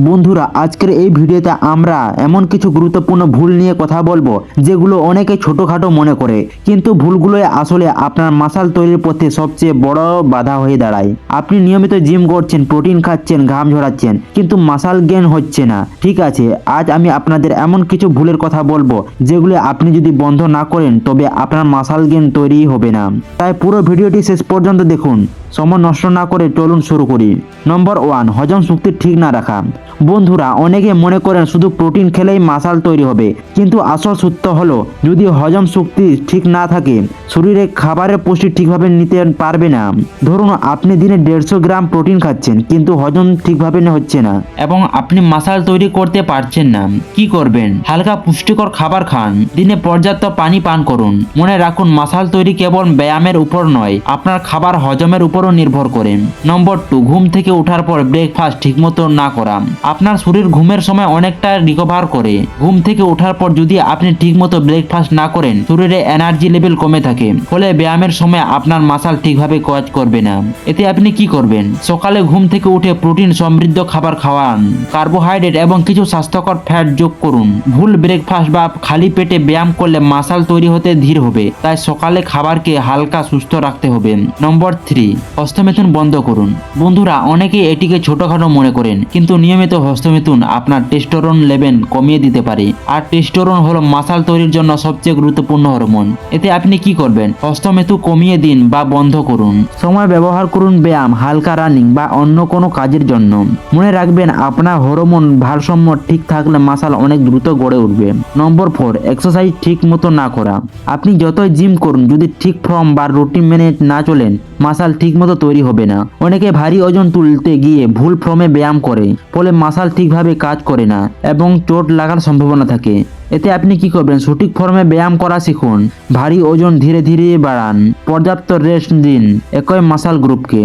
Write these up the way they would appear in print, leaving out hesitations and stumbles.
বন্ধুরা, আজকের এই ভিডিওতে আমরা এমন কিছু গুরুত্বপূর্ণ ভুল নিয়ে কথা বলবো যেগুলো অনেকে ছোটখাটো মনে করে, কিন্তু ভুলগুলোই আসলে আপনার মাসল তৈরির পথে সবচেয়ে বড় বাধা হয়ে দাঁড়ায়। আপনি নিয়মিত জিম করছেন, প্রোটিন খাচ্ছেন, ঘাম ঝরাচ্ছেন, কিন্তু মাসল গেইন হচ্ছে না। ঠিক আছে, আজ আমি আপনাদের এমন কিছু ভুলের কথা বলবো যেগুলো আপনি যদি বন্ধ না করেন তবে আপনার মাসল গেইন তৈরি হবে না। তাই পুরো ভিডিওটি শেষ পর্যন্ত দেখুন। সময় নষ্ট না করে চলুন শুরু করি। নম্বর 1, হজম শক্তি ঠিক না রাখা। বন্ধুরা, অনেকে মনে করেন শুধু প্রোটিন খেলেই মাসল তৈরি হবে, কিন্তু আসল সত্য হলো যদি হজম শক্তি ঠিক না থাকে শরীরে খাবারের পুষ্টি ঠিকভাবে নিতে পারবে না। ধরুন আপনি দিনে 150 গ্রাম প্রোটিন খাচ্ছেন, কিন্তু হজম ঠিকভাবে হচ্ছে না এবং আপনি মাসল তৈরি করতে পারছেন না। কি করবেন? হালকা পুষ্টিকর খাবার খান, দিনে পর্যাপ্ত পানি পান করুন। মনে রাখুন, মাসল তৈরি কেবল ব্যায়ামের উপর নয়, আপনার খাবার হজমের উপরও নির্ভর করে। নম্বর 2, ঘুম থেকে ওঠার পর ব্রেকফাস্ট ঠিকমতো না করা। আপনার শরীর ঘুমের সময় অনেকটা রিকভার করে। ঘুম থেকে ওঠার পর যদি আপনি ঠিকমতো ব্রেকফাস্ট না করেন শরীরে এনার্জি লেভেল কমে থাকে, ফলে ব্যায়ামের সময় আপনার মাসল ঠিকভাবে কাজ করবে না। এতে আপনি কি করবেন? সকালে ঘুম থেকে উঠে প্রোটিন সমৃদ্ধ খাবার খাওয়ান, কার্বোহাইড্রেট এবং কিছু স্বাস্থ্যকর ফ্যাট যোগ করুন। ভুল ব্রেকফাস্ট বা খালি পেটে ব্যায়াম করলে মাসল তৈরি হতে ধীর হবে, তাই সকালে খাবারকে হালকা সুস্থ রাখতে হবে। নম্বর 3, হস্তমেথুন বন্ধ করুন। বন্ধুরা, অনেকেই এটিকে ছোটখাটো মনে করেন, কিন্তু নিয়মিত হস্তমেথুন আপনার টেস্টোস্টেরন লেভেল কমিয়ে দিতে পারে। আর টেস্টোস্টেরন হলো মাসল তৈরির জন্য সবচেয়ে গুরুত্বপূর্ণ হরমোন। এতে আপনি কি করবেন? হস্তমেথু কমিয়ে দিন বা বন্ধ করুন। সময় ব্যবহার করুন ব্যায়াম, হালকা রানিং বা অন্য কোনো কাজের জন্য। মনে রাখবেন, আপনার হরমোন ভারসাম্য ঠিক থাকলে মাসল অনেক দ্রুত গড়ে উঠবে। নম্বর 4, এক্সারসাইজ ঠিক মতো না করা। আপনি যতই জিম করুন, যদি ঠিক ফর্ম বা রুটিন মেনে না চলেন মাসল ঠিক মতো তৈরি হবে না। অনেকে ভারী ওজন তুলতে গিয়ে ভুল ফর্মে ব্যায়াম করে, ফলে মাসল ঠিকভাবে কাজ করে না এবং চোট লাগার সম্ভাবনা থাকে। এতে আপনি কি করবেন? সঠিক ফর্মে ব্যায়াম করা শিখুন, ভারী ওজন ধীরে ধীরে বাড়ান, পর্যাপ্ত রেস্ট দিন একই মাসল গ্রুপকে।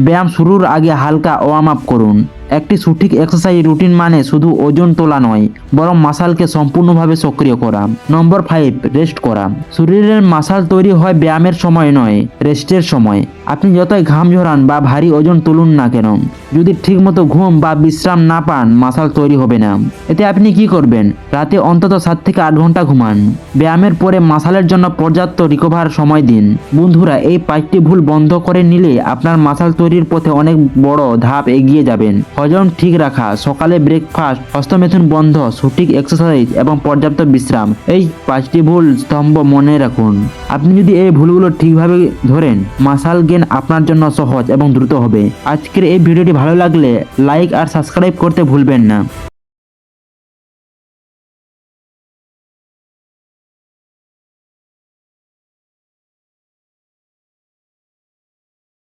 ব্যায়াম শুরুর আগে হালকা ওয়ার্ম আপ করুন। একটি সঠিক এক্সারসাইজ রুটিন মানে শুধু ওজন তোলা নয়, বরং মাসলকে সম্পূর্ণভাবে সক্রিয় করা। নম্বর 5, রেস্ট করা। শরীরের মাসল তৈরি হয় ব্যায়ামের সময় নয়, রেস্টের সময়। আপনি যতই ঘাম ঝরান বা ভারী ওজন তুলুন না কেন, যদি ঠিকমতো ঘুম বা বিশ্রাম না পান মাসল তৈরি হবে না। এতে আপনি কি করবেন? রাতে অন্তত 7 থেকে 8 ঘন্টা ঘুমান। ব্যায়ামের পরে মাসলের জন্য পর্যাপ্ত রিকভার সময় দিন। বন্ধুরা, এই 5টি ভুল বন্ধ করে নিলে আপনার মাসল তৈরির পথে অনেক বড় ধাপ এগিয়ে যাবেন। হজম ঠিক রাখা, সকালে ব্রেকফাস্ট, হস্তমেথুন বন্ধ, সঠিক এক্সারসাইজ এবং পর্যাপ্ত বিশ্রাম, এই 5টি ভুল স্তম্ভ মনে রাখুন। আপনি যদি এই ভুলগুলো ঠিকভাবে ধরেন মাসল গেইন আপনার জন্য সহজ এবং দ্রুত হবে। আজকের এই ভিডিওটি ভালো লাগলে লাইক আর সাবস্ক্রাইব করতে ভুলবেন না।